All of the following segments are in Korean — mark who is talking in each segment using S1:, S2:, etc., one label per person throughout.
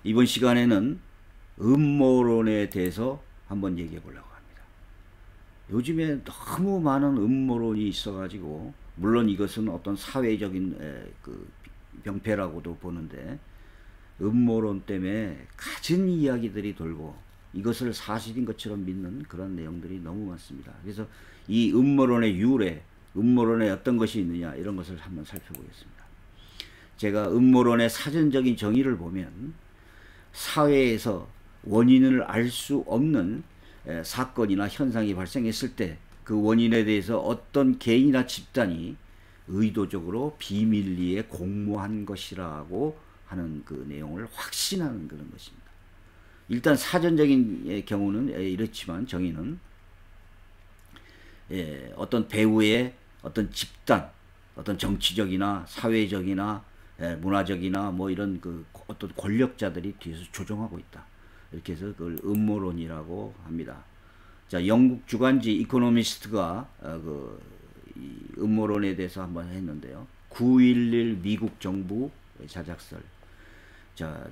S1: 이번 시간에는 음모론에 대해서 한번 얘기해 보려고 합니다. 요즘에 너무 많은 음모론이 있어가지고, 물론 이것은 어떤 사회적인 그 병폐라고도 보는데, 음모론 때문에 가진 이야기들이 돌고 이것을 사실인 것처럼 믿는 그런 내용들이 너무 많습니다. 그래서 이 음모론의 유래, 음모론에 어떤 것이 있느냐, 이런 것을 한번 살펴보겠습니다. 제가 음모론의 사전적인 정의를 보면, 사회에서 원인을 알 수 없는 사건이나 현상이 발생했을 때 그 원인에 대해서 어떤 개인이나 집단이 의도적으로 비밀리에 공모한 것이라고 하는 그 내용을 확신하는 그런 것입니다. 일단 사전적인 경우는 이렇지만, 정의는 어떤 배우의 어떤 집단, 어떤 정치적이나 사회적이나 문화적이나 뭐 이런 그 어떤 권력자들이 뒤에서 조종하고 있다. 이렇게 해서 그걸 음모론이라고 합니다. 자, 영국 주간지 이코노미스트가 이 음모론에 대해서 한번 했는데요. 9.11 미국 정부 자작설. 자,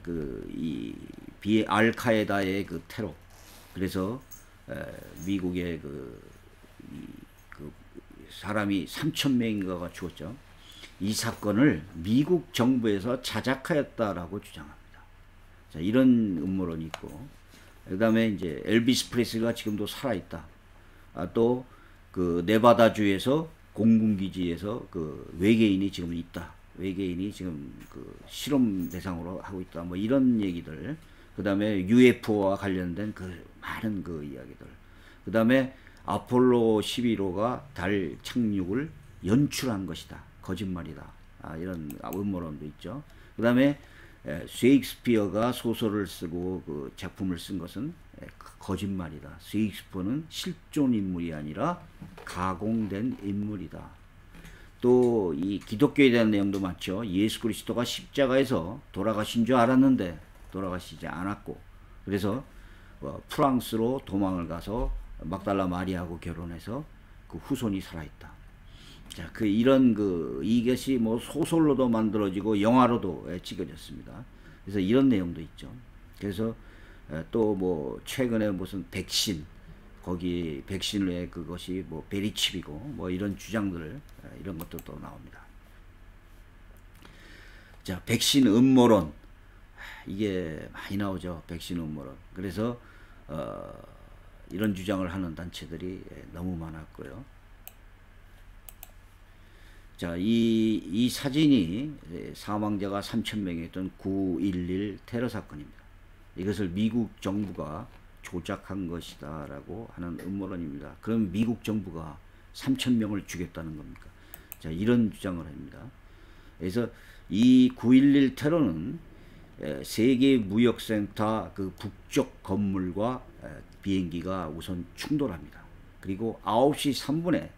S1: 이 알카에다의 그 테러. 그래서 미국의 그 사람이 3,000명인가가 죽었죠. 이 사건을 미국 정부에서 자작하였다라고 주장합니다. 자, 이런 음모론이 있고, 그 다음에 이제 엘비스 프레슬리가 지금도 살아있다. 또 그 네바다주에서 공군기지에서 그 외계인이 지금 있다. 외계인이 지금 그 실험 대상으로 하고 있다. 뭐 이런 얘기들. 그 다음에 UFO와 관련된 그 많은 그 이야기들. 그 다음에 아폴로 11호가 달 착륙을 연출한 것이다. 거짓말이다. 이런 음모론도 있죠. 그 다음에 셰익스피어가 소설을 쓰고 그 작품을 쓴 것은 거짓말이다. 셰익스피어는 실존 인물이 아니라 가공된 인물이다. 또 이 기독교에 대한 내용도 많죠. 예수 그리스도가 십자가에서 돌아가신 줄 알았는데 돌아가시지 않았고, 그래서 프랑스로 도망을 가서 막달라 마리아하고 결혼해서 그 후손이 살아있다. 자, 이런 이것이 뭐 소설로도 만들어지고 영화로도 찍어졌습니다. 그래서 이런 내용도 있죠. 그래서 또 뭐 최근에 무슨 백신, 거기 백신의 그것이 뭐 베리칩이고 뭐 이런 주장들, 이런 것들도 나옵니다. 자, 백신 음모론. 이게 많이 나오죠. 백신 음모론. 그래서 이런 주장을 하는 단체들이 너무 많았고요. 자, 이 사진이 사망자가 3,000명이었던 9.11 테러 사건입니다. 이것을 미국 정부가 조작한 것이다 라고 하는 음모론입니다. 그럼 미국 정부가 3,000명을 죽였다는 겁니까? 자, 이런 주장을 합니다. 그래서 이 9.11 테러는 세계무역센터 그 북쪽 건물과 비행기가 우선 충돌합니다. 그리고 9시 3분에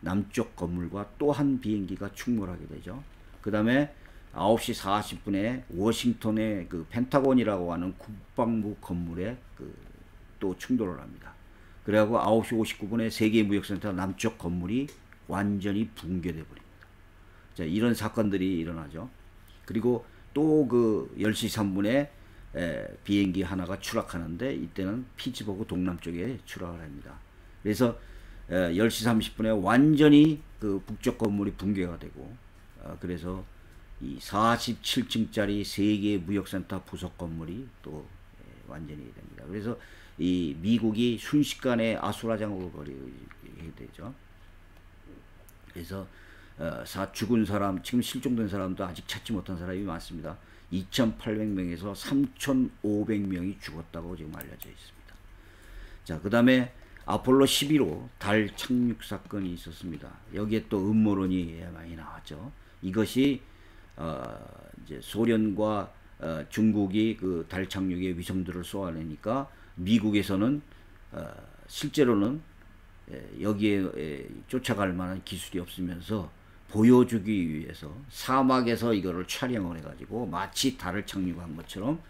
S1: 남쪽 건물과 또 한 비행기가 충돌하게 되죠. 그 다음에 9시 40분에 워싱턴의 그 펜타곤이라고 하는 국방부 건물에 또 충돌을 합니다. 그래갖고 9시 59분에 세계무역센터 남쪽 건물이 완전히 붕괴돼 버립니다. 자, 이런 사건들이 일어나죠. 그리고 또 10시 3분에 비행기 하나가 추락하는데, 이때는 피츠버그 동남쪽에 추락을 합니다. 그래서 10시 30분에 완전히 그 북쪽 건물이 붕괴가 되고, 그래서 이 47층짜리 세계무역센터 부속 건물이 또 완전히 됩니다. 그래서 이 미국이 순식간에 아수라장으로 버리게 되죠. 그래서 죽은 사람, 지금 실종된 사람도 아직 찾지 못한 사람이 많습니다. 2,800명에서 3,500명이 죽었다고 지금 알려져 있습니다. 자, 그 다음에 아폴로 11호 달 착륙 사건이 있었습니다. 여기에 또 음모론이 많이 나왔죠. 이것이 이제 소련과 중국이 그 달 착륙에 위성들을 쏘아내니까 미국에서는 실제로는 여기에 쫓아갈 만한 기술이 없으면서 보여주기 위해서 사막에서 이거를 촬영을 해가지고 마치 달을 착륙한 것처럼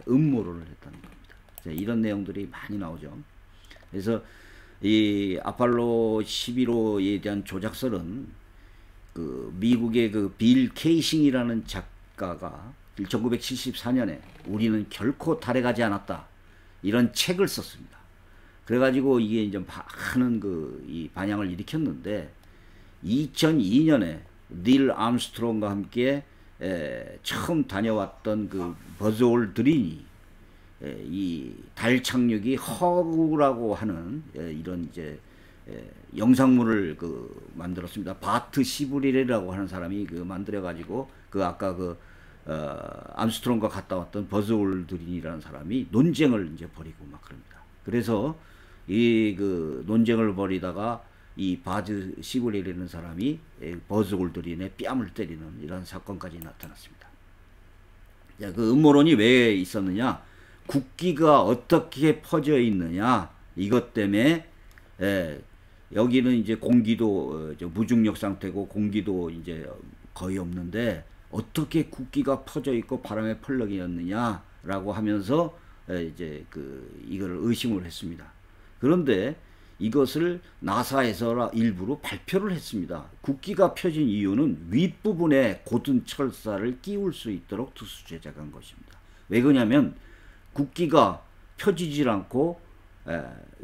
S1: 음모론을 했다는 겁니다. 자, 이런 내용들이 많이 나오죠. 그래서 이 아폴로 11호에 대한 조작설은 그 미국의 그 빌 케이싱이라는 작가가 1974년에 우리는 결코 달에 가지 않았다. 이런 책을 썼습니다. 그래가지고 이게 이제 많은 이 반향을 일으켰는데 2002년에 닐 암스트롱과 함께 처음 다녀왔던 그 버즈 올드린이 이 달 착륙이 허구라고 하는 이런 이제 영상물을 만들었습니다. 바트 시브릴이라고 하는 사람이 만들어 가지고 아까 암스트롱과 갔다 왔던 버즈 올드린이라는 사람이 논쟁을 이제 벌이고 막 그럽니다. 그래서 이 논쟁을 벌이다가 이 바즈 시브릴이라는 사람이 버즈 올드린의 뺨을 때리는 이런 사건까지 나타났습니다. 자, 그 음모론이 왜 있었느냐? 국기가 어떻게 퍼져 있느냐? 이것 때문에 여기는 이제 공기도 무중력 상태고 공기도 이제 거의 없는데 어떻게 국기가 퍼져 있고 바람에 펄럭이었느냐라고 하면서 이제 이거를 의심을 했습니다. 그런데 이것을 나사에서 일부러 발표를 했습니다. 국기가 펴진 이유는 윗부분에 곧은 철사를 끼울 수 있도록 특수 제작한 것입니다. 왜 그러냐면 국기가 펴지질 않고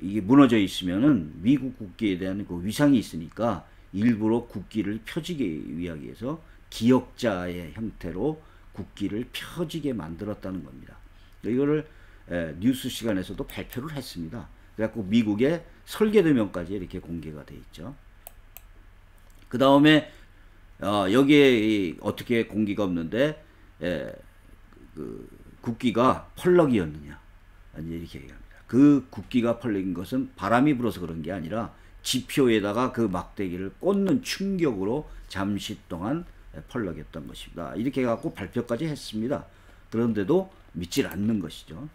S1: 이게 무너져 있으면은 미국 국기에 대한 위상이 있으니까 일부러 국기를 펴지게 위하기 위해서 기역자의 형태로 국기를 펴지게 만들었다는 겁니다. 이거를 뉴스 시간에서도 발표를 했습니다. 그래갖고 미국의 설계도면까지 이렇게 공개가 돼 있죠. 그 다음에 여기에 어떻게 공기가 없는데 국기가 펄럭이었느냐 이렇게 얘기합니다. 그 국기가 펄럭인 것은 바람이 불어서 그런 게 아니라 지표에다가 그 막대기를 꽂는 충격으로 잠시 동안 펄럭였던 것입니다. 이렇게 해갖고 발표까지 했습니다. 그런데도 믿질 않는 것이죠.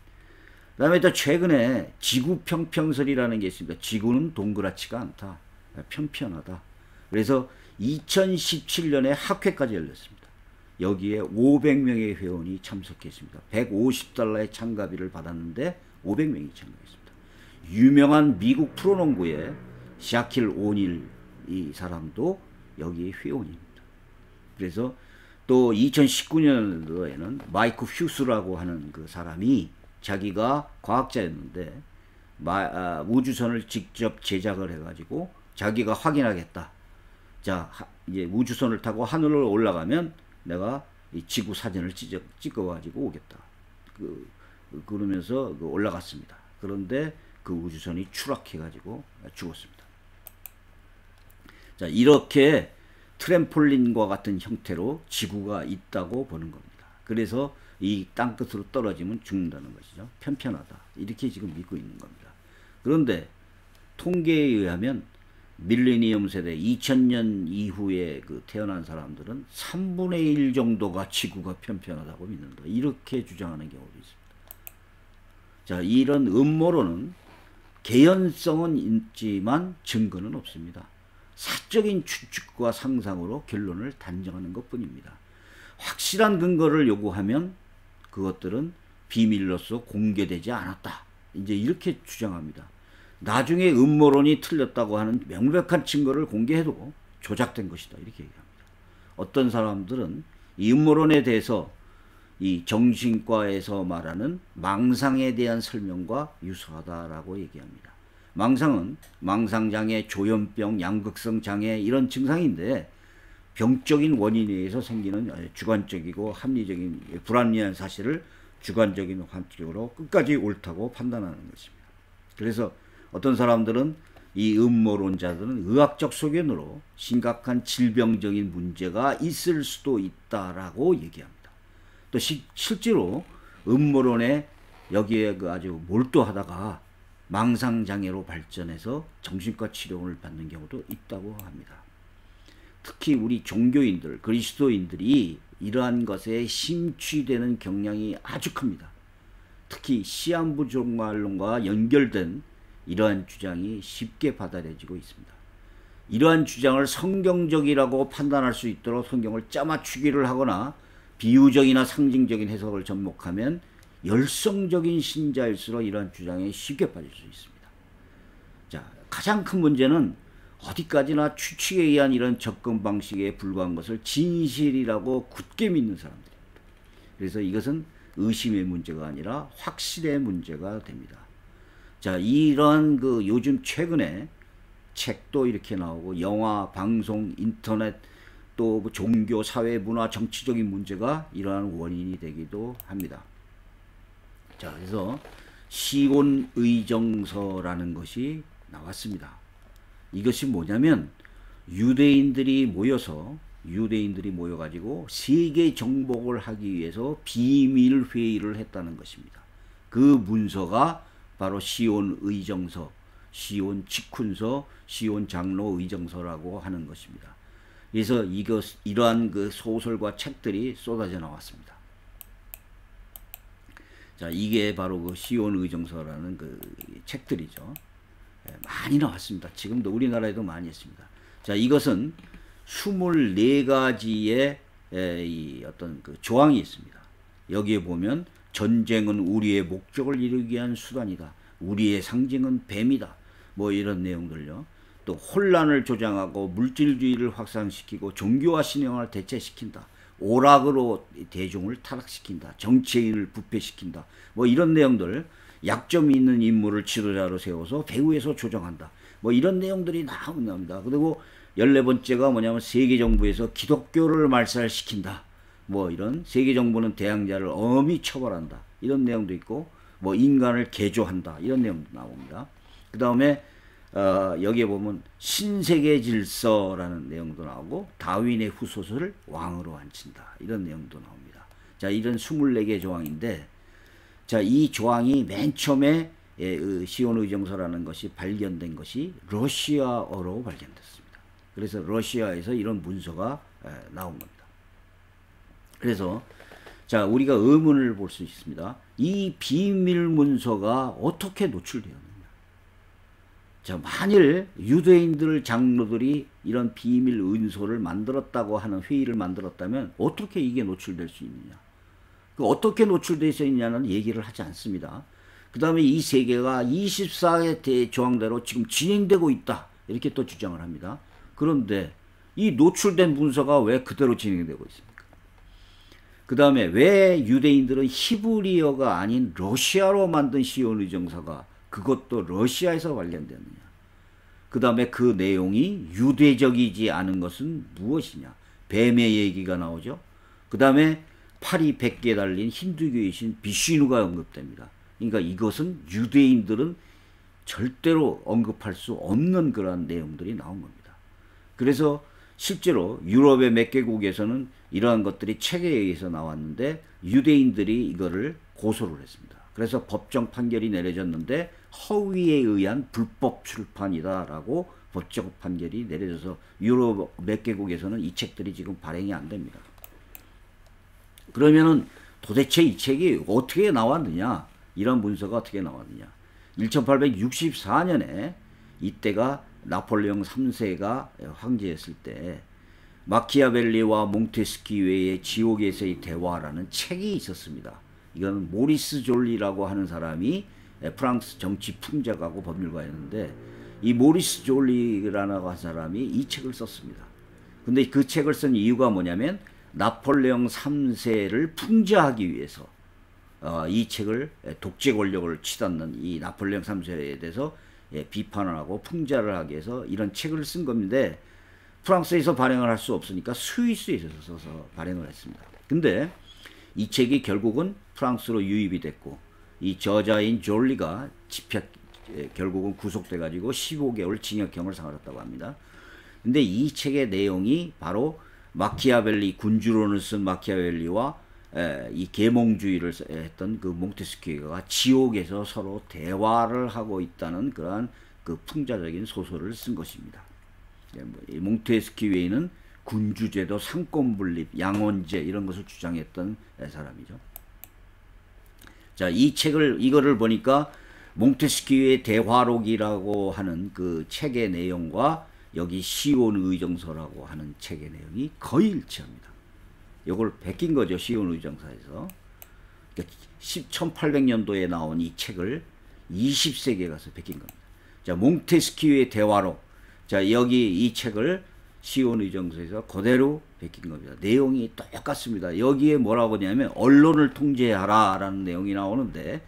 S1: 그 다음에 또 최근에 지구평평설이라는 게 있습니다. 지구는 동그랗지가 않다. 편편하다. 그래서 2017년에 학회까지 열렸습니다. 여기에 500명의 회원이 참석했습니다. 150달러의 참가비를 받았는데 500명이 참가했습니다. 유명한 미국 프로농구의 샤킬 오닐 이 사람도 여기에 회원입니다. 그래서 또 2019년도에는 마이크 휴스라고 하는 그 사람이 자기가 과학자였는데 우주선을 직접 제작을 해가지고 자기가 확인하겠다. 자, 이제 우주선을 타고 하늘로 올라가면 내가 이 지구 사진을 찍어가지고 오겠다. 그러면서 올라갔습니다. 그런데 그 우주선이 추락해가지고 죽었습니다. 자, 이렇게 트램폴린과 같은 형태로 지구가 있다고 보는 겁니다. 그래서 이 땅끝으로 떨어지면 죽는다는 것이죠. 편편하다. 이렇게 지금 믿고 있는 겁니다. 그런데 통계에 의하면 밀레니엄 세대 2000년 이후에 태어난 사람들은 3분의 1 정도가 지구가 편편하다고 믿는다. 이렇게 주장하는 경우도 있습니다. 자, 이런 음모론은 개연성은 있지만 증거는 없습니다. 사적인 추측과 상상으로 결론을 단정하는 것뿐입니다. 확실한 근거를 요구하면 그것들은 비밀로서 공개되지 않았다. 이제 이렇게 주장합니다. 나중에 음모론이 틀렸다고 하는 명백한 증거를 공개해도 조작된 것이다. 이렇게 얘기합니다. 어떤 사람들은 이 음모론에 대해서 이 정신과에서 말하는 망상에 대한 설명과 유사하다라고 얘기합니다. 망상은 망상장애, 조현병, 양극성 장애 이런 증상인데 병적인 원인에 의해서 생기는 주관적이고 합리적인 불합리한 사실을 주관적인 관점으로 끝까지 옳다고 판단하는 것입니다. 그래서 어떤 사람들은 이 음모론자들은 의학적 소견으로 심각한 질병적인 문제가 있을 수도 있다라고 얘기합니다. 또 실제로 음모론에 여기에 아주 몰두하다가 망상장애로 발전해서 정신과 치료를 받는 경우도 있다고 합니다. 특히 우리 종교인들, 그리스도인들이 이러한 것에 심취되는 경향이 아주 큽니다. 특히 시한부 종말론과 연결된 이러한 주장이 쉽게 받아들여지고 있습니다. 이러한 주장을 성경적이라고 판단할 수 있도록 성경을 짜맞추기를 하거나 비유적이나 상징적인 해석을 접목하면 열성적인 신자일수록 이러한 주장에 쉽게 빠질 수 있습니다. 자, 가장 큰 문제는 어디까지나 추측에 의한 이런 접근 방식에 불과한 것을 진실이라고 굳게 믿는 사람들입니다. 그래서 이것은 의심의 문제가 아니라 확실의 문제가 됩니다. 자, 이런 그 요즘 최근에 책도 이렇게 나오고 영화, 방송, 인터넷 또 종교, 사회, 문화, 정치적인 문제가 이러한 원인이 되기도 합니다. 자, 그래서 시온의정서라는 것이 나왔습니다. 이것이 뭐냐면 유대인들이 모여가지고 세계 정복을 하기 위해서 비밀 회의를 했다는 것입니다. 그 문서가 바로 시온의정서, 시온직훈서, 시온장로의정서라고 하는 것입니다. 그래서 이러한 그 소설과 책들이 쏟아져 나왔습니다. 자, 이게 바로 그 시온의정서라는 그 책들이죠. 많이 나왔습니다. 지금도 우리나라에도 많이 있습니다. 자, 이것은 24가지의 이 어떤 그 조항이 있습니다. 여기에 보면 전쟁은 우리의 목적을 이루기 위한 수단이다. 우리의 상징은 뱀이다. 뭐 이런 내용들요. 또 혼란을 조장하고 물질주의를 확산시키고 종교와 신앙을 대체시킨다. 오락으로 대중을 타락시킨다. 정치인을 부패시킨다. 뭐 이런 내용들, 약점이 있는 인물을 지도자로 세워서 배후에서 조정한다. 뭐 이런 내용들이 나옵니다. 그리고 14번째가 뭐냐면 세계정부에서 기독교를 말살시킨다. 뭐 이런 세계정부는 대항자를 엄히 처벌한다. 이런 내용도 있고 뭐 인간을 개조한다. 이런 내용도 나옵니다. 그 다음에 여기에 보면 신세계 질서라는 내용도 나오고 다윈의 후손을 왕으로 앉힌다. 이런 내용도 나옵니다. 자, 이런 24개 조항인데 자, 이 조항이 맨 처음에 시온의정서라는 것이 발견된 것이 러시아어로 발견됐습니다. 그래서 러시아에서 이런 문서가 나온 겁니다. 그래서 자, 우리가 의문을 볼 수 있습니다. 이 비밀 문서가 어떻게 노출되었느냐. 자, 만일 유대인들 장로들이 이런 비밀 은소를 만들었다고 하는 회의를 만들었다면 어떻게 이게 노출될 수 있느냐. 그 어떻게 노출될 수 있냐는 얘기를 하지 않습니다. 그 다음에 이 세계가 24개 조항대로 지금 진행되고 있다. 이렇게 또 주장을 합니다. 그런데 이 노출된 문서가 왜 그대로 진행되고 있습니까? 그 다음에 왜 유대인들은 히브리어가 아닌 러시아로 만든 시온의정서가 그것도 러시아에서 관련되느냐. 그 다음에 그 내용이 유대적이지 않은 것은 무엇이냐. 뱀의 얘기가 나오죠. 그 다음에 팔이 100개 달린 힌두교의 신 비슈누가 언급됩니다. 그러니까 이것은 유대인들은 절대로 언급할 수 없는 그런 내용들이 나온 겁니다. 그래서 실제로 유럽의 몇 개국에서는 이러한 것들이 책에 의해서 나왔는데 유대인들이 이거를 고소를 했습니다. 그래서 법정 판결이 내려졌는데 허위에 의한 불법 출판이다라고 법적 판결이 내려져서 유럽 몇 개국에서는 이 책들이 지금 발행이 안 됩니다. 그러면은 도대체 이 책이 어떻게 나왔느냐? 이런 문서가 어떻게 나왔느냐? 1864년에 이때가 나폴레옹 3세가 황제였을 때 마키아벨리와 몽테스키유의 지옥에서의 대화라는 책이 있었습니다. 이건 모리스 졸리라고 하는 사람이 프랑스 정치 풍자가고 법률가였는데 이 모리스 졸리라는 사람이 이 책을 썼습니다. 근데 그 책을 쓴 이유가 뭐냐면 나폴레옹 3세를 풍자하기 위해서 이 책을 독재 권력을 치닫는 이 나폴레옹 3세에 대해서 비판을 하고 풍자를 하기 위해서 이런 책을 쓴 건데 프랑스에서 발행을 할 수 없으니까 스위스에서 써서 발행을 했습니다. 근데 이 책이 결국은 프랑스로 유입이 됐고 이 저자인 졸리가 결국은 구속돼 가지고 15개월 징역형을 살았다고 합니다. 근데 이 책의 내용이 바로 마키아벨리 군주론을 쓴 마키아벨리와 이 계몽주의를 했던 그 몽테스키유가 지옥에서 서로 대화를 하고 있다는 그러한 그 풍자적인 소설을 쓴 것입니다. 몽테스키유는 군주제도, 상권분립, 양원제 이런 것을 주장했던 사람이죠. 자, 이거를 보니까 몽테스키유의 대화록이라고 하는 그 책의 내용과 여기 시온의정서라고 하는 책의 내용이 거의 일치합니다. 이걸 베낀 거죠. 시온의정서에서. 그러니까 1800년도에 나온 이 책을 20세기에 가서 베낀 겁니다. 자, 몽테스키유의 대화록. 자, 여기 이 책을 시온의정서에서 그대로 베낀 겁니다. 내용이 똑같습니다. 여기에 뭐라고 하냐면 언론을 통제하라 라는 내용이 나오는데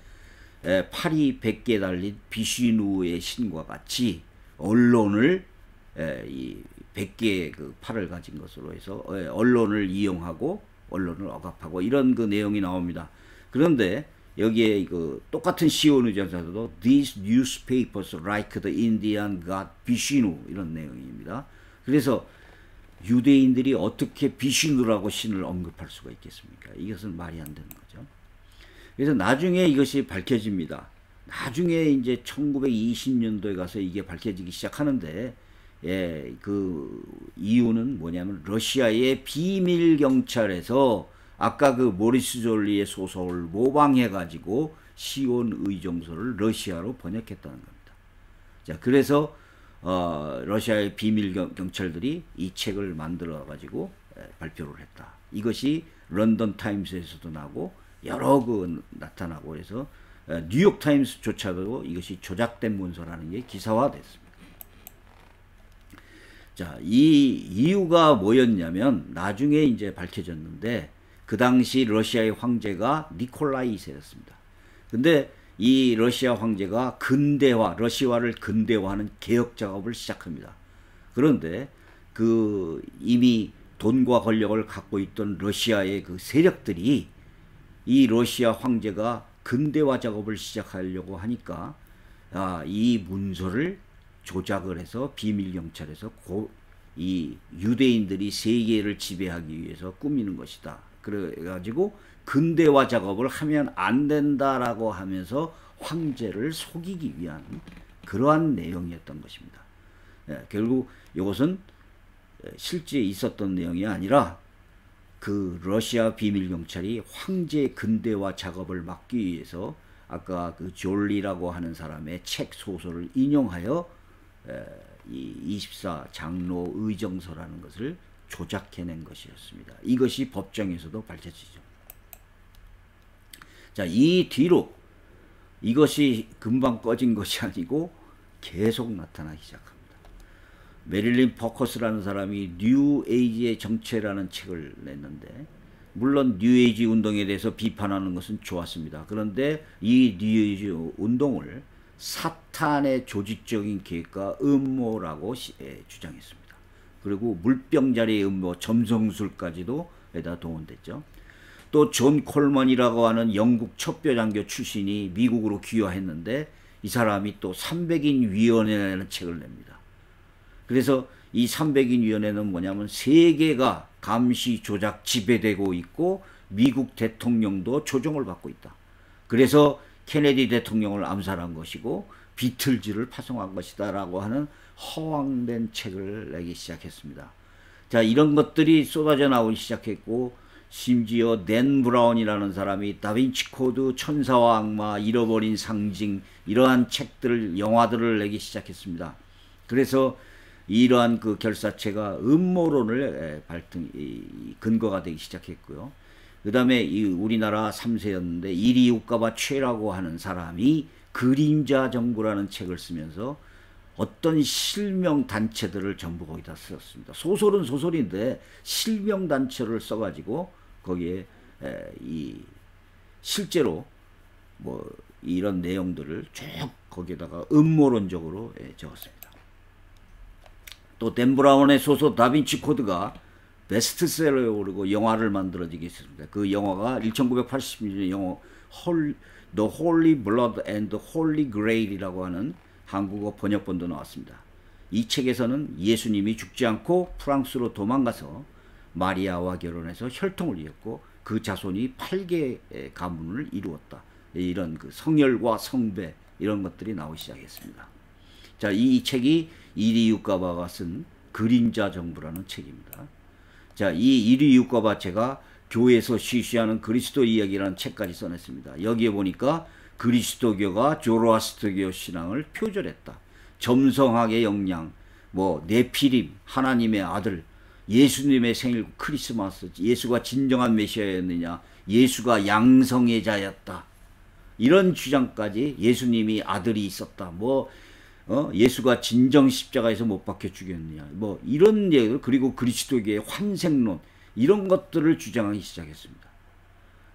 S1: 팔이 100개 달린 비슈누의 신과 같이 언론을 이 100개의 그 팔을 가진 것으로 해서 언론을 이용하고 언론을 억압하고 이런 그 내용이 나옵니다. 그런데 여기에 그 똑같은 시온의전서도 These newspapers like the Indian god 비슈누 이런 내용입니다. 그래서 유대인들이 어떻게 비슈누라고 신을 언급할 수가 있겠습니까? 이것은 말이 안 되는 거죠. 그래서 나중에 이것이 밝혀집니다. 나중에 이제 1920년도에 가서 이게 밝혀지기 시작하는데 그 이유는 뭐냐면 러시아의 비밀 경찰에서 아까 그 모리스 졸리의 소설을 모방해 가지고 시온 의정서를 러시아로 번역했다는 겁니다. 자, 그래서 러시아의 비밀 경찰들이 이 책을 만들어 가지고 발표를 했다. 이것이 런던 타임스에서도 나고 여러 그 나타나고 그래서 뉴욕 타임스조차도 이것이 조작된 문서라는 게 기사화됐습니다. 자, 이 이유가 뭐였냐면 나중에 이제 밝혀졌는데 그 당시 러시아의 황제가 니콜라이 2세였습니다. 근데 이 러시아 황제가 러시아를 근대화하는 개혁 작업을 시작합니다. 그런데 그 이미 돈과 권력을 갖고 있던 러시아의 그 세력들이 이 러시아 황제가 근대화 작업을 시작하려고 하니까 이 문서를 조작을 해서 비밀경찰에서 이 유대인들이 세계를 지배하기 위해서 꾸미는 것이다. 그래가지고 근대화 작업을 하면 안 된다라고 하면서 황제를 속이기 위한 그러한 내용이었던 것입니다. 결국 이것은 실제 있었던 내용이 아니라 그 러시아 비밀경찰이 황제 근대화 작업을 막기 위해서 아까 그 졸리라고 하는 사람의 책 소설을 인용하여 이 24 장로 의정서라는 것을 조작해낸 것이었습니다. 이것이 법정에서도 밝혀지죠. 자, 이 뒤로 이것이 금방 꺼진 것이 아니고 계속 나타나기 시작합니다. 메릴린 포커스라는 사람이 뉴 에이지의 정체라는 책을 냈는데 물론 뉴 에이지 운동에 대해서 비판하는 것은 좋았습니다. 그런데 이 뉴 에이지 운동을 사탄의 조직적인 계획과 음모라고 주장했습니다. 그리고 물병자리의 음모, 점성술까지도 에다 동원됐죠. 또 존 콜먼이라고 하는 영국 첩보장교 출신이 미국으로 귀화했는데 이 사람이 또 300인 위원회라는 책을 냅니다. 그래서 이 300인 위원회는 뭐냐면 세계가 감시, 조작, 지배되고 있고 미국 대통령도 조종을 받고 있다. 그래서 케네디 대통령을 암살한 것이고 비틀즈를 파송한 것이다 라고 하는 허황된 책을 내기 시작했습니다. 자, 이런 것들이 쏟아져 나오기 시작했고 심지어 댄 브라운이라는 사람이 다빈치 코드, 천사와 악마, 잃어버린 상징 이러한 책들을 영화들을 내기 시작했습니다. 그래서 이러한 그 결사체가 음모론을 근거가 되기 시작했고요. 그 다음에 이 우리나라 3세였는데 이리우카바 최라고 하는 사람이 그림자 정부라는 책을 쓰면서 어떤 실명 단체들을 전부 거기다 썼습니다. 소설은 소설인데 실명 단체를 써가지고 거기에 실제로 뭐 이런 내용들을 쭉 거기에다가 음모론적으로 적었습니다. 또 댄 브라운의 소설 다빈치 코드가 베스트셀러에 오르고 영화를 만들어지게 했습니다. 그 영화가 1980년 영화 The Holy Blood and the Holy Grail이라고 하는 한국어 번역본도 나왔습니다. 이 책에서는 예수님이 죽지 않고 프랑스로 도망가서 마리아와 결혼해서 혈통을 이었고 그 자손이 8개의 가문을 이루었다. 이런 그 성혈과 성배 이런 것들이 나오기 시작했습니다. 자, 이 책이 이리유카바가 쓴 그림자 정부라는 책입니다. 자, 이 이리유카바 제가 교회에서 쉬쉬하는 그리스도 이야기라는 책까지 써냈습니다. 여기에 보니까 그리스도교가 조로아스터교 신앙을 표절했다. 점성학의 역량, 뭐 네피림, 하나님의 아들, 예수님의 생일 크리스마스, 예수가 진정한 메시아였느냐, 예수가 양성애자였다. 이런 주장까지 예수님이 아들이 있었다. 뭐 예수가 진정 십자가에서 못 박혀 죽였느냐. 뭐 이런 얘기, 그리고 그리스도계의 환생론, 이런 것들을 주장하기 시작했습니다.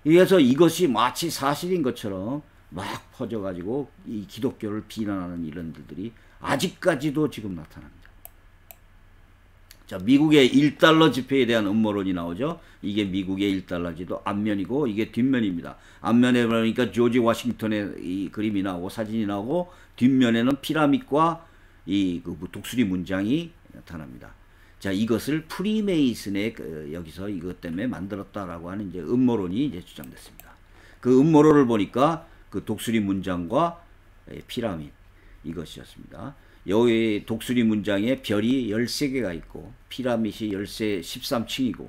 S1: 그래서 이것이 마치 사실인 것처럼 막 퍼져가지고 이 기독교를 비난하는 이런 일들이 아직까지도 지금 나타납니다. 자, 미국의 1달러 지폐에 대한 음모론이 나오죠. 이게 미국의 1달러지도 앞면이고 이게 뒷면입니다. 앞면에 보니까 조지 워싱턴의 이 그림이 나오고 사진이 나오고, 뒷면에는 피라밋과 이 독수리 문장이 나타납니다. 자, 이것을 프리메이슨의 여기서 이것 때문에 만들었다라고 하는 이제 음모론이 이제 주장됐습니다. 그 음모론을 보니까 그 독수리 문장과 피라밋 이것이었습니다. 여기 독수리 문장에 별이 13개가 있고 피라밋이 13층이고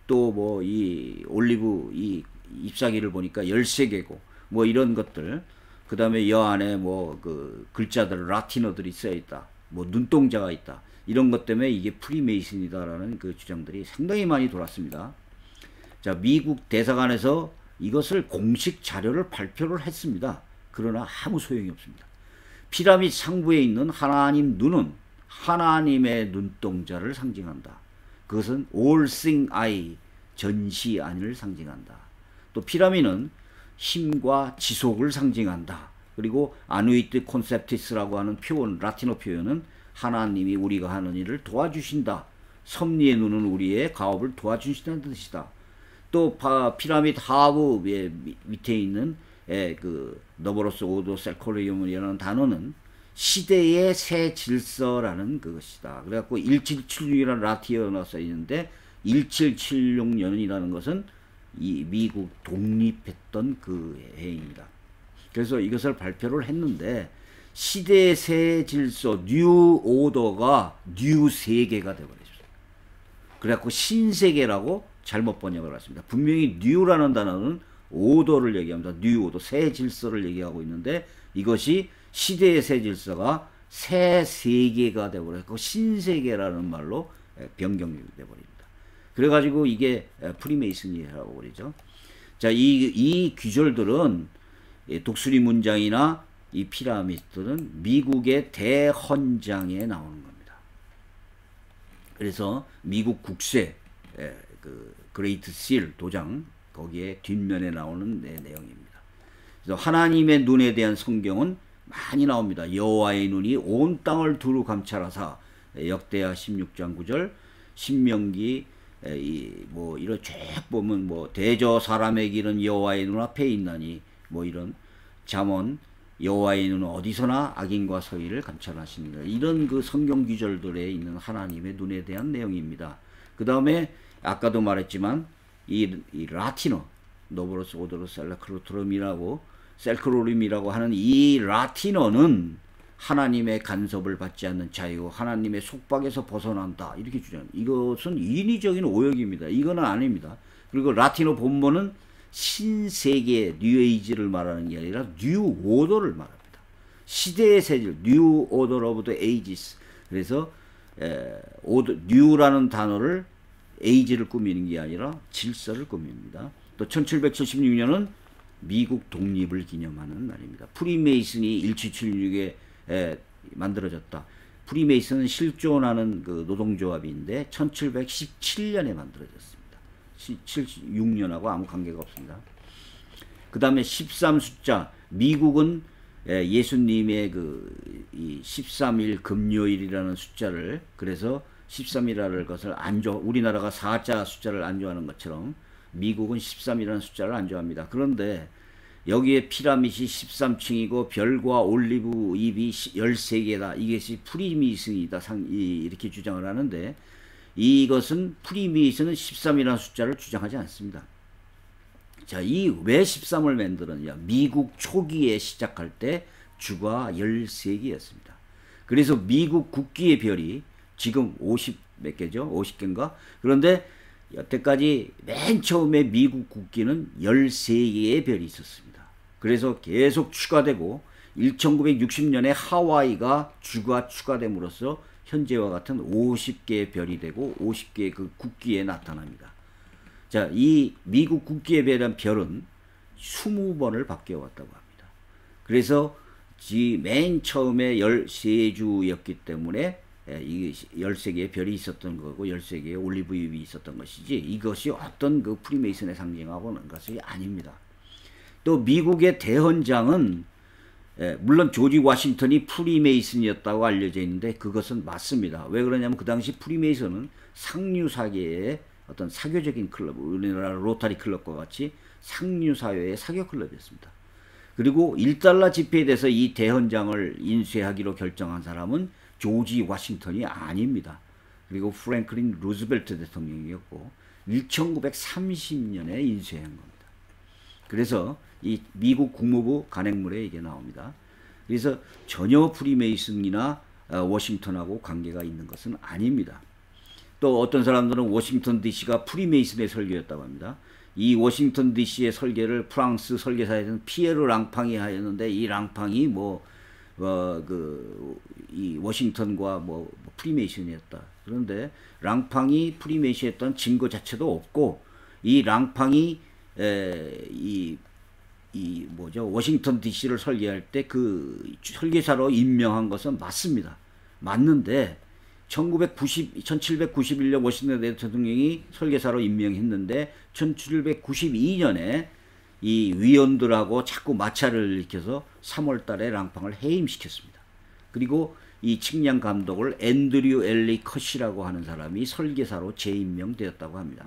S1: 또 뭐 이 올리브 이 잎사귀를 보니까 13개고 뭐 이런 것들, 그 다음에 여 안에 뭐 그 글자들 라틴어들이 쓰여 있다, 뭐 눈동자가 있다, 이런 것 때문에 이게 프리메이슨이다라는 그 주장들이 상당히 많이 돌았습니다. 자, 미국 대사관에서 이것을 공식 자료를 발표를 했습니다. 그러나 아무 소용이 없습니다. 피라밋 상부에 있는 하나님 눈은 하나님의 눈동자를 상징한다. 그것은 all seeing eye, 전시안을 상징한다. 또 피라밋은 힘과 지속을 상징한다. 그리고 아누이트 콘셉티스라고 하는 표현, 라틴어 표현은 하나님이 우리가 하는 일을 도와주신다. 섭리의 눈은 우리의 가업을 도와주신다는 뜻이다. 또 피라밋 하부 밑에 있는 그 너버로스 오도 셀코리움이라는 단어는 시대의 새 질서라는 그것이다. 그래갖고 1776이라는 라틴어가 써 있는데 1776년이라는 것은 이 미국 독립했던 그 해입니다. 그래서 이것을 발표를 했는데 시대의 새 질서 뉴 오더가 뉴 세계가 되어버렸습니다. 그래갖고 신세계라고 잘못 번역을 했습니다. 분명히 뉴라는 단어는 오더를 얘기합니다. 뉴 오더, 새 질서를 얘기하고 있는데 이것이 시대의 새 질서가 새 세계가 되어버렸고 신세계라는 말로 변경이 되어버립니다. 그래가지고 이게 프리메이슨이라고 그러죠. 자, 이 귀절들은 독수리 문장이나 이 피라미드들은 미국의 대헌장에 나오는 겁니다. 그래서 미국 국세 그 그레이트 실 도장 거기에 뒷면에 나오는 내용입니다. 그래서 하나님의 눈에 대한 성경은 많이 나옵니다. 여호와의 눈이 온 땅을 두루 감찰하사, 역대하 16장 9절, 신명기 뭐 이런 쭉 보면 뭐 대저 사람의 길은 여호와의 눈앞에 있나니, 뭐 이런 잠언 여호와의 눈은 어디서나 악인과 서의를 감찰하시느니라, 이런 그 성경 구절들에 있는 하나님의 눈에 대한 내용입니다. 그 다음에 아까도 말했지만 이 라틴어 노브로스 오도로 셀크로림이라고 하는 이 라틴어는 하나님의 간섭을 받지 않는 자유, 하나님의 속박에서 벗어난다, 이렇게 주장합니다. 이것은 인위적인 오역입니다. 이거는 아닙니다. 그리고 라틴어 본문은 신세계 뉴에이지를 말하는 게 아니라 뉴 오더를 말합니다. 시대의 세질, 뉴 오더 오브 더 에이지스. 그래서 뉴라는 단어를 에이지를 꾸미는 게 아니라 질서를 꾸밉니다. 또 1776년은 미국 독립을 기념하는 날입니다. 프리메이슨이 1776에 만들어졌다. 프리메이슨은 실존하는 그 노동조합인데 1717년에 만들어졌습니다. 76년하고 아무 관계가 없습니다. 그 다음에 13 숫자, 미국은 예수님의 이 13일 금요일이라는 숫자를, 그래서 13이라는 것을 우리나라가 4자 숫자를 안 좋아하는 것처럼 미국은 13이라는 숫자를 안 좋아합니다. 그런데 여기에 피라밋이 13층이고 별과 올리브 잎이 13개다. 이것이 프리메이슨이다. 이렇게 주장을 하는데, 이것은 프리메이슨은 13이라는 숫자를 주장하지 않습니다. 자, 왜 13을 만들었냐? 미국 초기에 시작할 때 주가 13개였습니다. 그래서 미국 국기의 별이 지금 50 몇 개죠? 50개인가? 그런데 여태까지 맨 처음에 미국 국기는 13개의 별이 있었습니다. 그래서 계속 추가되고 1960년에 하와이가 주가 추가됨으로써 현재와 같은 50개의 별이 되고 50개의 그 국기에 나타납니다. 자, 이 미국 국기에 대한 별은 20번을 바뀌어왔다고 합니다. 그래서 맨 처음에 13주였기 때문에 이 13개의 별이 있었던 거고 13개의 올리브유이 있었던 것이지 이것이 어떤 그 프리메이슨의 상징하고는 것이 아닙니다. 또 미국의 대헌장은 물론 조지 워싱턴이 프리메이슨이었다고 알려져 있는데 그것은 맞습니다. 왜 그러냐면 그 당시 프리메이슨은 상류사계의 어떤 사교적인 클럽, 우리나라 로타리 클럽과 같이 상류사회의 사교 클럽이었습니다. 그리고 1달러 지폐에 대해서 이 대헌장을 인쇄하기로 결정한 사람은 조지 워싱턴이 아닙니다. 그리고 프랭클린 루즈벨트 대통령이었고 1930년에 인쇄한 겁니다. 그래서 이 미국 국무부 간행물에 이게 나옵니다. 그래서 전혀 프리메이슨이나 워싱턴하고 관계가 있는 것은 아닙니다. 또 어떤 사람들은 워싱턴 DC가 프리메이슨의 설계였다고 합니다. 이 워싱턴 DC의 설계를 프랑스 설계사에서는 피에르 랑팡이 하였는데 이 랑팡이 이 워싱턴과 프리메이슨이었다. 그런데 랑팡이 프리메이슨이었던 증거 자체도 없고 이 랑팡이 워싱턴 DC를 설계할 때 그 설계사로 임명한 것은 맞습니다. 맞는데 1791년 워싱턴 대통령이 설계사로 임명했는데 1792년에 이 위원들하고 자꾸 마찰을 일으켜서 3월 달에 랑팡을 해임시켰습니다. 그리고 이 측량 감독을 앤드류 엘리 컷이라고 하는 사람이 설계사로 재임명되었다고 합니다.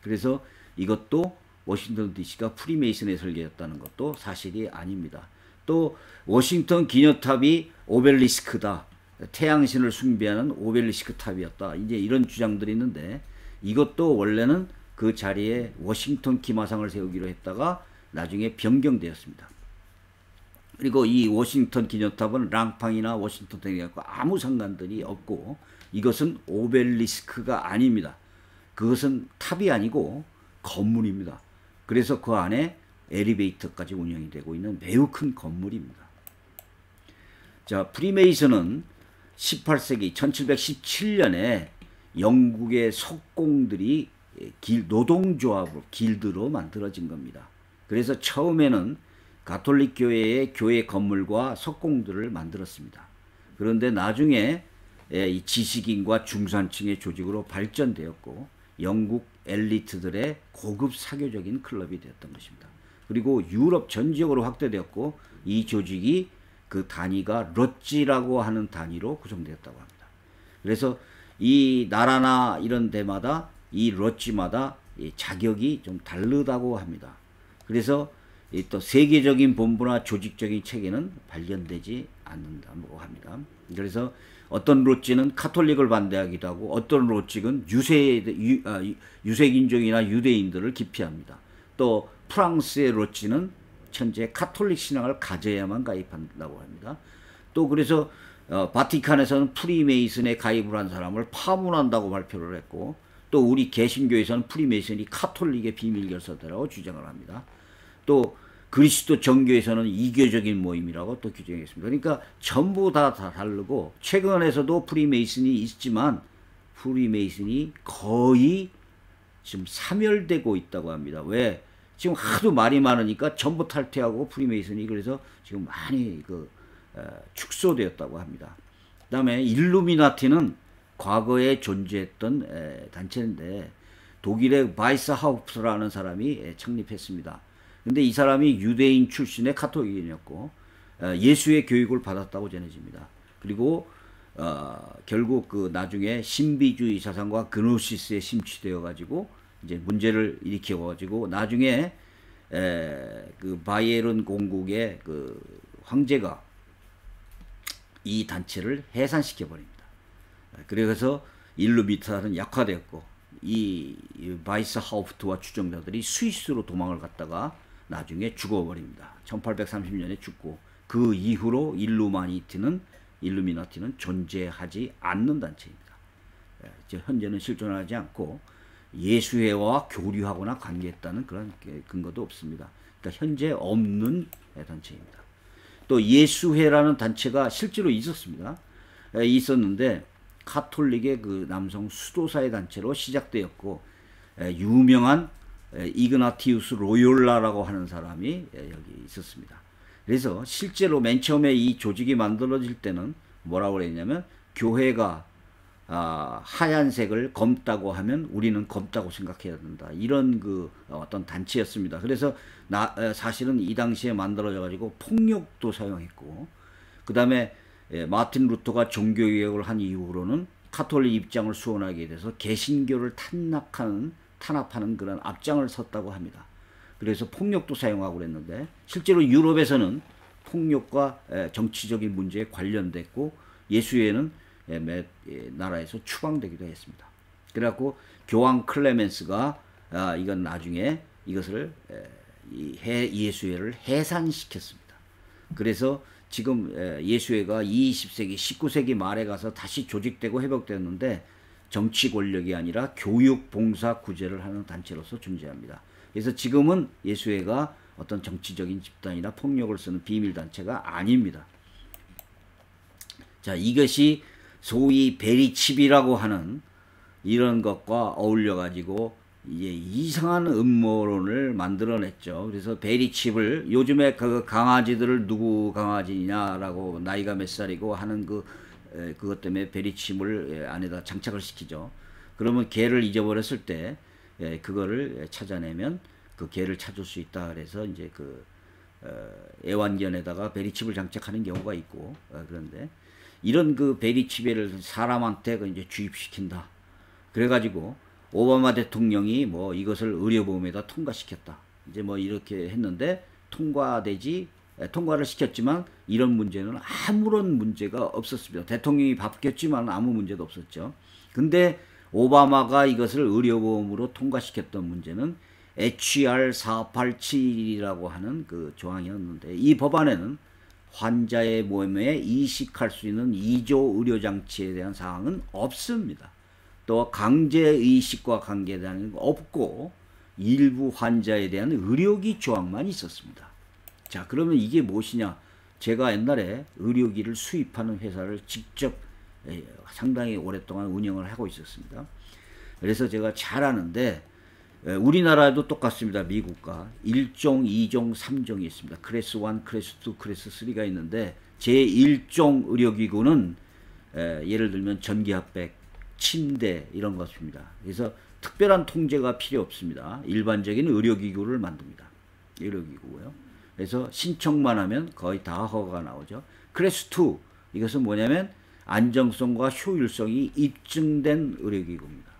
S1: 그래서 이것도 워싱턴 DC가 프리메이슨의 설계였다는 것도 사실이 아닙니다. 또 워싱턴 기념탑이 오벨리스크다. 태양신을 숭배하는 오벨리스크 탑이었다. 이제 이런 주장들이 있는데 이것도 원래는 그 자리에 워싱턴 기마상을 세우기로 했다가 나중에 변경되었습니다. 그리고 이 워싱턴 기념탑은 랑팡이나 워싱턴 대통령과 아무 상관들이 없고 이것은 오벨리스크가 아닙니다. 그것은 탑이 아니고 건물입니다. 그래서 그 안에 엘리베이터까지 운영이 되고 있는 매우 큰 건물입니다. 자, 프리메이슨은 18세기 1717년에 영국의 석공들이 노동조합으로 길드로 만들어진 겁니다. 그래서 처음에는 가톨릭 교회의 교회 건물과 석공들을 만들었습니다. 그런데 나중에 이 지식인과 중산층의 조직으로 발전되었고 영국 엘리트들의 고급 사교적인 클럽이 되었던 것입니다. 그리고 유럽 전 지역으로 확대되었고 이 조직이 그 단위가 롯지라고 하는 단위로 구성되었다고 합니다. 그래서 이 나라나 이런 데마다 이 롯지마다 자격이 좀 다르다고 합니다. 그래서 또 세계적인 본부나 조직적인 체계는 발견되지 않는다고 합니다. 그래서 어떤 롯지는 카톨릭을 반대하기도 하고 어떤 롯지는 유색인종이나 유대인들을 기피합니다. 또 프랑스의 롯지는 현재 카톨릭 신앙을 가져야만 가입한다고 합니다. 또 그래서 바티칸에서는 프리메이슨에 가입을 한 사람을 파문한다고 발표를 했고 또 우리 개신교에서는 프리메이슨이 카톨릭의 비밀결사대라고 주장을 합니다. 또 그리스도 정교에서는 이교적인 모임이라고 또 규정했습니다. 그러니까 전부 다 다르고 최근에서도 프리메이슨이 있지만 프리메이슨이 거의 지금 사멸되고 있다고 합니다. 왜? 지금 하도 말이 많으니까 전부 탈퇴하고 프리메이슨이 그래서 지금 많이 축소되었다고 합니다. 그 다음에 일루미나티는 과거에 존재했던 단체인데 독일의 바이스하우프트라는 사람이 창립했습니다. 근데 이 사람이 유대인 출신의 카톨릭이었고 예수의 교육을 받았다고 전해집니다. 그리고 결국 그 나중에 신비주의 사상과 그노시스에 심취되어 가지고 이제 문제를 일으켜 가지고 나중에 그 바이에른 공국의 그 황제가 이 단체를 해산시켜 버립니다. 그래서 일루미나티는 약화되었고 이 바이스하우프트와 추종자들이 스위스로 도망을 갔다가 나중에 죽어버립니다. 1830년에 죽고 그 이후로 일루미나티는 존재하지 않는 단체입니다. 현재는 실존하지 않고 예수회와 교류하거나 관계했다는 그런 근거도 없습니다. 그러니까 현재 없는 단체입니다. 또 예수회라는 단체가 실제로 있었습니다. 있었는데 카톨릭의 그 남성 수도사의 단체로 시작되었고 유명한 이그나티우스 로욜라라고 하는 사람이 여기 있었습니다. 그래서 실제로 맨 처음에 이 조직이 만들어질 때는 뭐라고 그랬냐면 교회가 하얀색을 검다고 하면 우리는 검다고 생각해야 된다. 이런 그 어떤 단체였습니다. 그래서 사실은 이 당시에 만들어져 가지고 폭력도 사용했고, 그 다음에 마틴 루터가 종교개혁을 한 이후로는 카톨릭 입장을 수원하게 돼서 개신교를 탄압하는 그런 앞장을 섰다고 합니다. 그래서 폭력도 사용하고 그랬는데 실제로 유럽에서는 폭력과 정치적인 문제에 관련됐고 예수회는 몇 나라에서 추방되기도 했습니다. 그래갖고 교황 클레멘스가 이건 나중에 이것을 예수회를 해산시켰습니다. 그래서 지금 예수회가 20세기, 19세기 말에 가서 다시 조직되고 회복됐는데 정치 권력이 아니라 교육, 봉사, 구제를 하는 단체로서 존재합니다. 그래서 지금은 예수회가 어떤 정치적인 집단이나 폭력을 쓰는 비밀단체가 아닙니다. 자, 이것이 소위 베리칩이라고 하는 이런 것과 어울려 가지고 이제 이상한 음모론을 만들어냈죠. 그래서 베리칩을 요즘에 그 강아지들을 누구 강아지냐라고 나이가 몇 살이고 하는 그것 때문에 베리칩을 안에다 장착을 시키죠. 그러면 개를 잊어버렸을 때 그거를 찾아내면 그 개를 찾을 수 있다. 그래서 이제 애완견에다가 베리칩을 장착하는 경우가 있고, 그런데 이런 그 베리칩을 사람한테 이제 주입시킨다. 그래가지고 오바마 대통령이 뭐 이것을 의료보험에다 통과시켰다. 이제 뭐 이렇게 했는데 통과를 시켰지만 이런 문제는 아무런 문제가 없었습니다. 대통령이 바뀌었지만 아무 문제도 없었죠. 근데 오바마가 이것을 의료보험으로 통과시켰던 문제는 HR 487이라고 하는 그 조항이었는데 이 법안에는 환자의 몸에 이식할 수 있는 2조 의료장치에 대한 사항은 없습니다. 또 강제의식과 관계되는 거 없고 일부 환자에 대한 의료기 조항만 있었습니다. 자, 그러면 이게 무엇이냐? 제가 옛날에 의료기를 수입하는 회사를 직접 상당히 오랫동안 운영을 하고 있었습니다. 그래서 제가 잘 아는데 우리나라도 똑같습니다. 미국과 1종, 2종, 3종이 있습니다. 클래스 1, 클래스 2, 클래스 3가 있는데 제1종 의료기구는 예를 들면 전기압백, 침대 이런 것입니다. 그래서 특별한 통제가 필요 없습니다. 일반적인 의료기구를 만듭니다. 의료기구고요. 그래서 신청만 하면 거의 다 허가가 나오죠. 클래스 2 이것은 뭐냐면 안정성과 효율성이 입증된 의료기구입니다.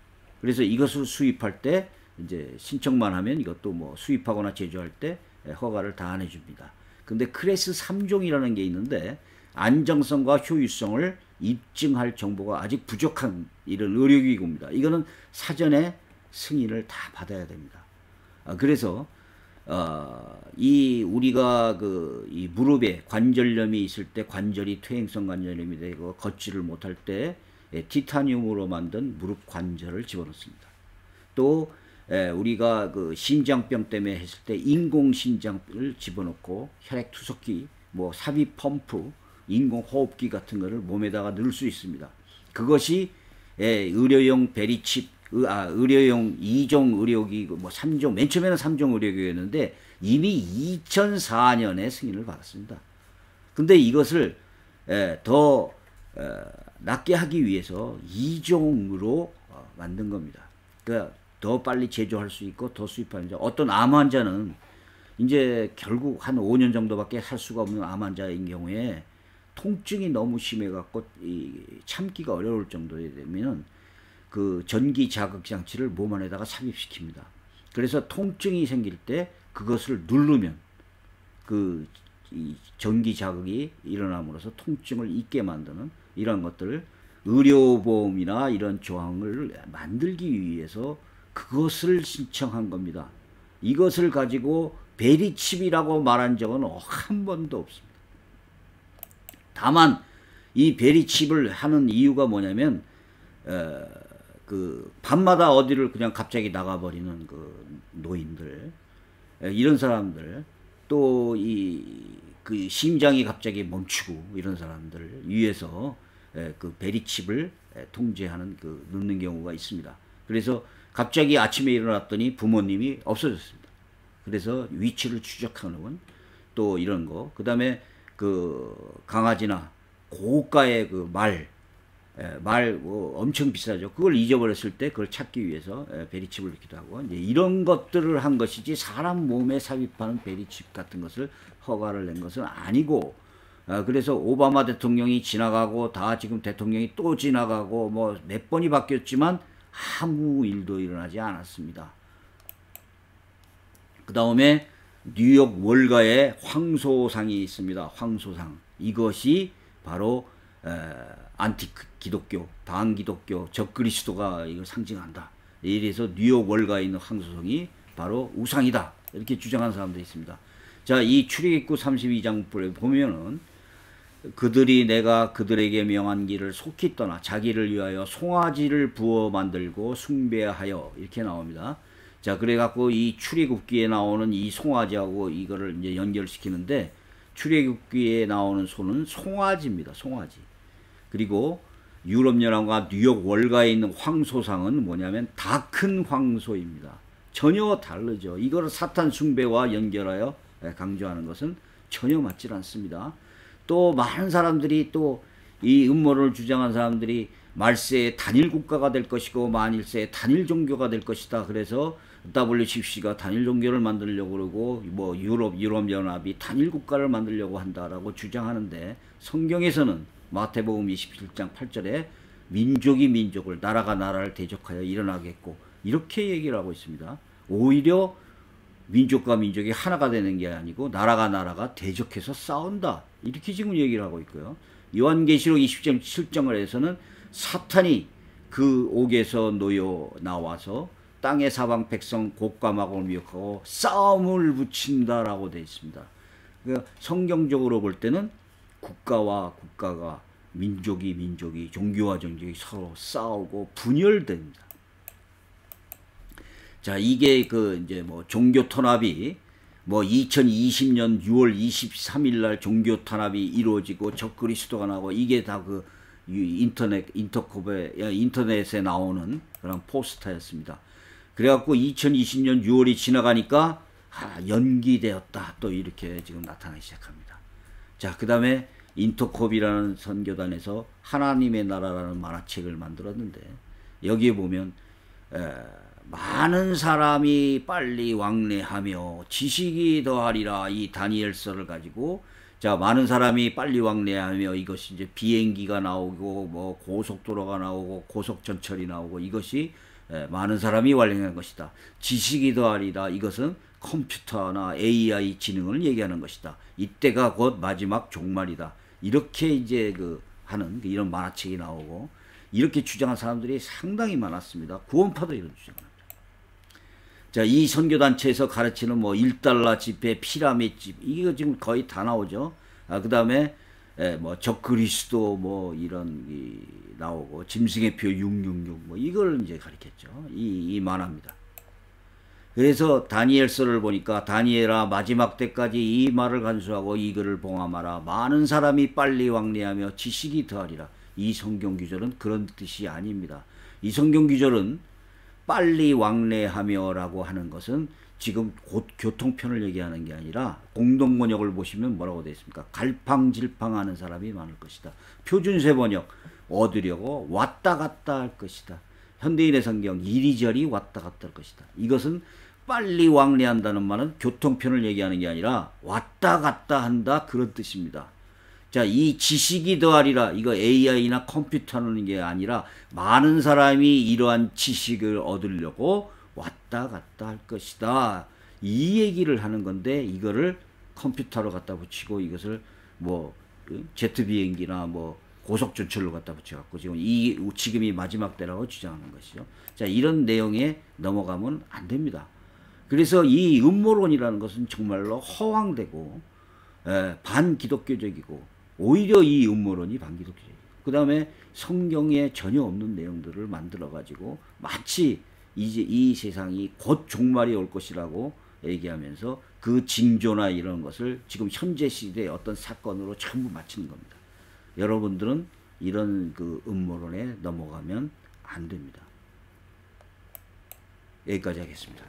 S1: 그래서 이것을 수입할 때 이제 신청만 하면 이것도 뭐 수입하거나 제조할 때 허가를 다 안 해줍니다. 근데 클래스 3종이라는 게 있는데 안정성과 효율성을 입증할 정보가 아직 부족한 이런 의료기구입니다. 이거는 사전에 승인을 다 받아야 됩니다. 그래서 우리가 이 무릎에 관절염이 있을 때 관절이 퇴행성 관절염이 되고 걷지를 못할 때 티타늄으로 만든 무릎 관절을 집어넣습니다. 또 우리가 그 심장병 때문에 했을 때 인공심장을 집어넣고 혈액투석기, 뭐 삽입 펌프, 인공호흡기 같은 거를 몸에다가 넣을 수 있습니다. 그것이 의료용 베리칩, 의료용 2종 의료기구, 뭐 3종, 맨 처음에는 3종 의료기구였는데 이미 2004년에 승인을 받았습니다. 근데 이것을 더 낫게 하기 위해서 2종으로 만든 겁니다. 그러니까 더 빨리 제조할 수 있고 더 수입하는 자. 어떤 암 환자는 이제 결국 한 5년 정도밖에 살 수가 없는 암 환자인 경우에 통증이 너무 심해갖고 참기가 어려울 정도에 되면 그 전기 자극 장치를 몸 안에다가 삽입시킵니다. 그래서 통증이 생길 때 그것을 누르면 이 전기 자극이 일어남으로써 통증을 잊게 만드는 이런 것들을 의료보험이나 이런 조항을 만들기 위해서 그것을 신청한 겁니다. 이것을 가지고 베리칩이라고 말한 적은 한 번도 없습니다. 다만 이 베리칩을 하는 이유가 뭐냐면 밤마다 어디를 그냥 갑자기 나가버리는 그 노인들, 이런 사람들, 또 그 심장이 갑자기 멈추고 이런 사람들 위해서 그 베리칩을 통제하는 넣는 경우가 있습니다. 그래서 갑자기 아침에 일어났더니 부모님이 없어졌습니다. 그래서 위치를 추적하는 또 이런 거. 그 다음에 그 강아지나 고가의 그 말 엄청 비싸죠. 그걸 잊어버렸을 때 그걸 찾기 위해서 베리칩을 넣기도 하고 이제 이런 것들을 한 것이지 사람 몸에 삽입하는 베리칩 같은 것을 허가를 낸 것은 아니고 그래서 오바마 대통령이 지나가고 다 지금 대통령이 또 지나가고 뭐 몇 번이 바뀌었지만 아무 일도 일어나지 않았습니다. 그 다음에 뉴욕 월가에 황소상이 있습니다. 황소상. 이것이 바로 안티 기독교, 반기독교, 적그리스도가 이걸 상징한다. 이래서 뉴욕 월가에 있는 황소성이 바로 우상이다. 이렇게 주장하는 사람도 있습니다. 자, 이 출애굽기 32장에 보면은 그들이 내가 그들에게 명한 길을 속히 떠나 자기를 위하여 송아지를 부어 만들고 숭배하여 이렇게 나옵니다. 자, 그래갖고 이 출애굽기에 나오는 이 송아지하고 이거를 이제 연결시키는데 출애굽기에 나오는 소는 송아지입니다. 송아지. 그리고 유럽연합과 뉴욕 월가에 있는 황소상은 뭐냐면 다 큰 황소입니다. 전혀 다르죠. 이거를 사탄 숭배와 연결하여 강조하는 것은 전혀 맞질 않습니다. 또 많은 사람들이 또 이 음모론을 주장한 사람들이 말세에 단일 국가가 될 것이고 만일세에 단일 종교가 될 것이다. 그래서 WCC가 단일 종교를 만들려고 그러고 뭐 유럽연합이 단일 국가를 만들려고 한다라고 주장하는데 성경에서는 마태복음 27장 8절에 민족이 민족을 나라가 나라를 대적하여 일어나겠고 이렇게 얘기를 하고 있습니다. 오히려 민족과 민족이 하나가 되는 게 아니고 나라가 나라가 대적해서 싸운다. 이렇게 지금 얘기를 하고 있고요. 요한계시록 20장 7절에서는 사탄이 그 옥에서 놓여 나와서 땅의 사방 백성 곡과 마곡을 미혹하고 싸움을 붙인다라고 되어 있습니다. 그러니까 성경적으로 볼 때는 국가와 국가가 민족이 종교와 종족이 서로 싸우고 분열됩니다. 자, 이게 그 이제 뭐 종교 탄압이 뭐 2020년 6월 23일 날 종교 탄압이 이루어지고 적그리스도가 나오고 이게 다 그 인터넷에 나오는 그런 포스터였습니다. 그래갖고 2020년 6월이 지나가니까 연기되었다. 또 이렇게 지금 나타나기 시작합니다. 자, 그 다음에 인터콥이라는 선교단에서 하나님의 나라라는 만화책을 만들었는데 여기에 보면 많은 사람이 빨리 왕래하며 지식이 더하리라 이 다니엘서를 가지고 자 많은 사람이 빨리 왕래하며 이것이 이제 비행기가 나오고 뭐 고속도로가 나오고 고속전철이 나오고 이것이 많은 사람이 왕래하는 것이다. 지식이 더하리라 이것은 컴퓨터나 AI 지능을 얘기하는 것이다. 이때가 곧 마지막 종말이다. 이렇게 이제 하는 이런 만화책이 나오고 이렇게 주장한 사람들이 상당히 많았습니다. 구원파도 이런 주장을 합니다. 자, 이 선교단체에서 가르치는 뭐 1달러 지폐, 피라밋 이거 지금 거의 다 나오죠. 그 다음에 뭐 적그리스도 뭐 이런 나오고 짐승의 표 666 뭐 이걸 이제 가르쳤죠. 이 만화입니다. 그래서 다니엘서를 보니까 다니엘아 마지막 때까지 이 말을 간수하고 이 글을 봉함하라. 많은 사람이 빨리 왕래하며 지식이 더하리라. 이 성경 구절은 그런 뜻이 아닙니다. 이 성경 구절은 빨리 왕래하며 라고 하는 것은 지금 곧 교통편을 얘기하는 게 아니라 공동번역을 보시면 뭐라고 되어 있습니까? 갈팡질팡하는 사람이 많을 것이다. 표준세 번역 얻으려고 왔다 갔다 할 것이다. 현대인의 성경 이리저리 왔다 갔다 할 것이다. 이것은 빨리 왕래한다는 말은 교통편을 얘기하는 게 아니라 왔다 갔다 한다 그런 뜻입니다. 자, 이 지식이 더하리라 이거 AI나 컴퓨터는 게 아니라 많은 사람이 이러한 지식을 얻으려고 왔다 갔다 할 것이다. 이 얘기를 하는 건데 이거를 컴퓨터로 갖다 붙이고 이것을 뭐 제트 비행기나 뭐 고속전철로 갖다 붙여갖고 지금이 마지막 때라고 주장하는 것이죠. 자, 이런 내용에 넘어가면 안 됩니다. 그래서 이 음모론이라는 것은 정말로 허황되고 반기독교적이고 오히려 이 음모론이 반기독교적이고 그 다음에 성경에 전혀 없는 내용들을 만들어가지고 마치 이제 이 세상이 곧 종말이 올 것이라고 얘기하면서 그 징조나 이런 것을 지금 현재 시대의 어떤 사건으로 전부 맞추는 겁니다. 여러분들은 이런 음모론에 넘어가면 안 됩니다. 여기까지 하겠습니다.